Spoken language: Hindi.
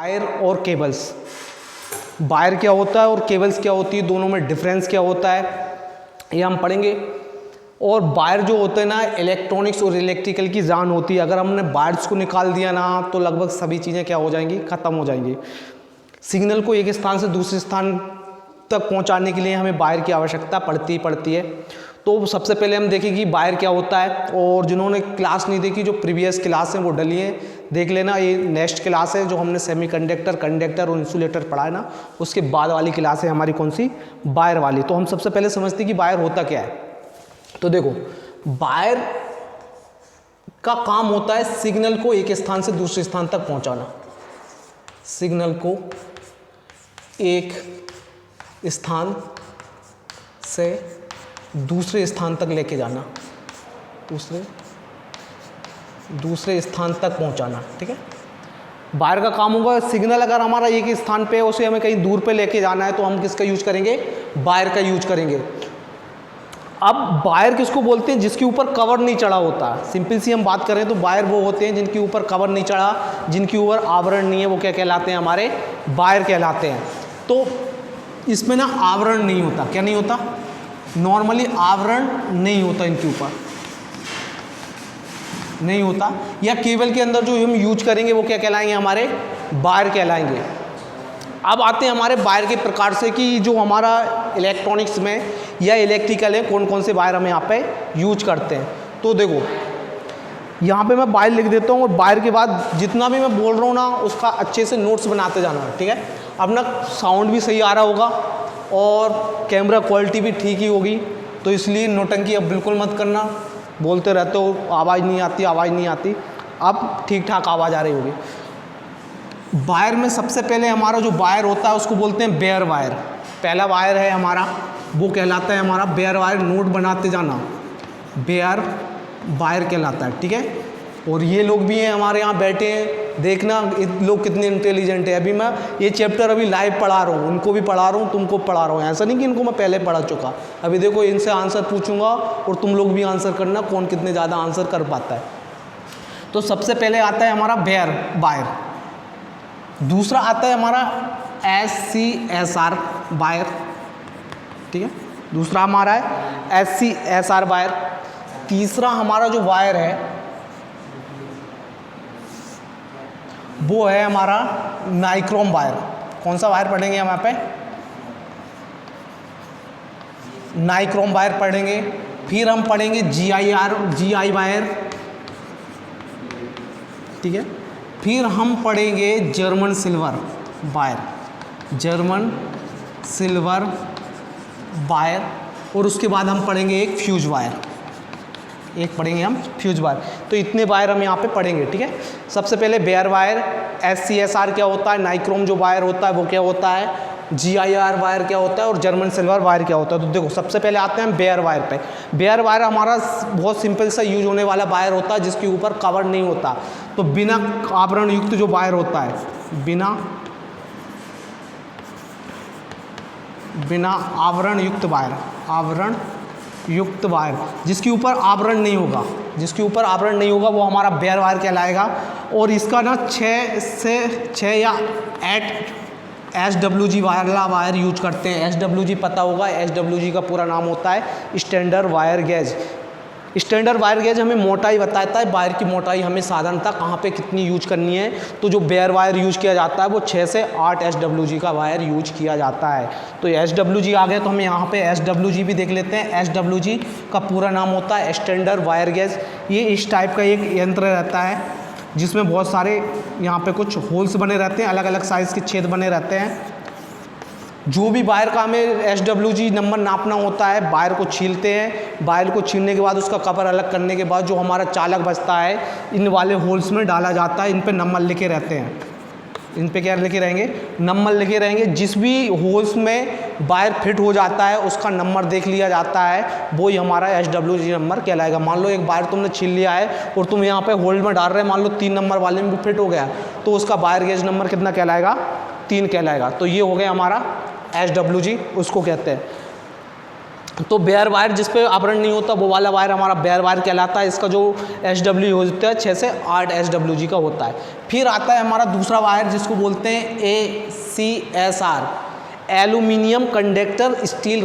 वायर और केबल्स, वायर क्या होता है और केबल्स क्या होती है, दोनों में डिफरेंस क्या होता है ये हम पढ़ेंगे। और वायर जो होते हैं ना, इलेक्ट्रॉनिक्स और इलेक्ट्रिकल की जान होती है। अगर हमने वायर्स को निकाल दिया ना तो लगभग सभी चीज़ें क्या हो जाएंगी, ख़त्म हो जाएंगी। सिग्नल को एक स्थान से दूसरे स्थान तक पहुंचाने के लिए हमें वायर की आवश्यकता पड़ती है। तो सबसे पहले हम देखें कि वायर क्या होता है। और जिन्होंने क्लास नहीं देखी, जो प्रीवियस क्लास है वो डली है, देख लेना। ये नेक्स्ट क्लास है जो हमने सेमीकंडक्टर, कंडक्टर और इंसुलेटर पढ़ा है ना, उसके बाद वाली क्लास है हमारी कौन सी, वायर वाली। तो हम सबसे पहले समझते हैं कि वायर होता क्या है। तो देखो, वायर का काम होता है सिग्नल को एक स्थान से दूसरे स्थान तक पहुंचाना। सिग्नल को एक स्थान से दूसरे स्थान तक लेके जाना, दूसरे स्थान तक पहुंचाना, ठीक है। वायर का काम होगा, सिग्नल अगर हमारा एक स्थान पे है, उसे हमें कहीं दूर पे लेके जाना है तो हम किसका यूज करेंगे, वायर का यूज करेंगे। अब वायर किसको बोलते हैं, जिसके ऊपर कवर नहीं चढ़ा होता। सिंपल सी हम बात करें तो वायर वो होते हैं जिनके ऊपर कवर नहीं चढ़ा, जिनके ऊपर आवरण नहीं है, वो क्या कहलाते हैं, हमारे वायर कहलाते हैं। तो इसमें ना आवरण नहीं होता, क्या नहीं होता, नॉर्मली आवरण नहीं होता, इनके ऊपर नहीं होता। या केबल के अंदर जो हम यूज करेंगे वो क्या कहलाएंगे, हमारे वायर कहलाएंगे। अब आते हैं हमारे वायर के प्रकार से कि जो हमारा इलेक्ट्रॉनिक्स में या इलेक्ट्रिकल है, कौन कौन से वायर हम यहाँ पे यूज करते हैं। तो देखो, यहाँ पे मैं वायर लिख देता हूँ और वायर के बाद जितना भी मैं बोल रहा हूँ ना उसका अच्छे से नोट्स बनाते जाना, ठीक है। अब ना साउंड भी सही आ रहा होगा और कैमरा क्वालिटी भी ठीक ही होगी, तो इसलिए नौटंकी अब बिल्कुल मत करना। बोलते रहते हो आवाज़ नहीं आती, अब ठीक ठाक आवाज़ आ रही होगी। वायर में सबसे पहले हमारा जो वायर होता है उसको बोलते हैं बेयर वायर। पहला वायर है हमारा, वो कहलाता है हमारा बेयर वायर। नोट बनाते जाना, बेयर वायर कहलाता है, ठीक है। और ये लोग भी हैं हमारे यहाँ बैठे हैं, देखना लोग कितने इंटेलिजेंट है। अभी मैं ये चैप्टर अभी लाइव पढ़ा रहा हूँ, उनको भी पढ़ा रहा हूँ, तुमको पढ़ा रहा हूँ। ऐसा नहीं कि इनको मैं पहले पढ़ा चुका। अभी देखो, इनसे आंसर पूछूंगा और तुम लोग भी आंसर करना, कौन कितने ज़्यादा आंसर कर पाता है। तो सबसे पहले आता है हमारा बेयर वायर, दूसरा आता है हमारा SCSR वायर, ठीक है। दूसरा हमारा है SCSR वायर। तीसरा हमारा जो वायर है वो है हमारा नाइक्रोम वायर। कौन सा वायर पढ़ेंगे हम यहाँ पे, नाइक्रोम वायर पढ़ेंगे। फिर हम पढ़ेंगे GI वायर, ठीक है। फिर हम पढ़ेंगे जर्मन सिल्वर वायर, और उसके बाद हम पढ़ेंगे एक फ्यूज वायर, फ्यूज वायर। तो इतने वायर हम यहाँ पे पढ़ेंगे, ठीक है। सबसे पहले बेयर वायर, SCSR क्या होता है, नाइक्रोम जो वायर होता है वो क्या होता है, GIR वायर क्या होता है, और जर्मन सिल्वर वायर क्या होता है। तो देखो, सबसे पहले आते हैं बेयर वायर पे। बेयर वायर हमारा बहुत सिंपल सा यूज होने वाला वायर होता है जिसके ऊपर कवर नहीं होता। तो बिना आवरण युक्त जो वायर होता है, बिना आवरण युक्त वायर, जिसके ऊपर आवरण नहीं होगा, वो हमारा बेयर वायर कहलाएगा। और इसका ना 6 या 8 SWG वाला वायर यूज करते हैं। SWG पता होगा, SWG का पूरा नाम होता है standard wire gauge. Standard wire gauge हमें मोटाई बताता है, वायर की मोटाई हमें साधारणतः कहाँ पे कितनी यूज करनी है। तो जो बेयर वायर यूज किया जाता है वो 6 से 8 SWG का वायर यूज किया जाता है। तो SWG आ गया, तो हम यहाँ पे SWG भी देख लेते हैं। SWG का पूरा नाम होता है स्टैंडर्ड वायर गेज। ये इस टाइप का एक यंत्र रहता है जिसमें बहुत सारे यहाँ पे कुछ होल्स बने रहते हैं, अलग अलग साइज़ के छेद बने रहते हैं। जो भी वायर का हमें SWG नंबर नापना होता है, वायर को छीलते हैं। वायर को छीलने के बाद उसका कवर अलग करने के बाद जो हमारा चालक बचता है, इन वाले होल्स में डाला जाता है। इन पे नंबर लिखे रहते हैं, इन पे क्या लिखे रहेंगे, नंबर लिखे रहेंगे। जिस भी होल्स में वायर फिट हो जाता है उसका नंबर देख लिया जाता है, वो ही हमारा SWG नंबर कहलाएगा। मान लो एक वायर तुमने छील लिया है और तुम यहाँ पे होल्ड में डाल रहे हैं, मान लो 3 नंबर वाले में भी फिट हो गया, तो उसका वायर गेज नंबर कितना कहलाएगा, 3 कहलाएगा। तो ये हो गया हमारा SWG, उसको कहते हैं। तो बेयर वायर जिस पे आवरण नहीं होता वो वाला वायर हमारा बेयर वायर कहलाता है। इसका जो SW होता है 6 से 8 SWG का होता है। फिर आता है हमारा दूसरा वायर जिसको बोलते हैं ACSR, एल्यूमिनियम कंडक्टर स्टील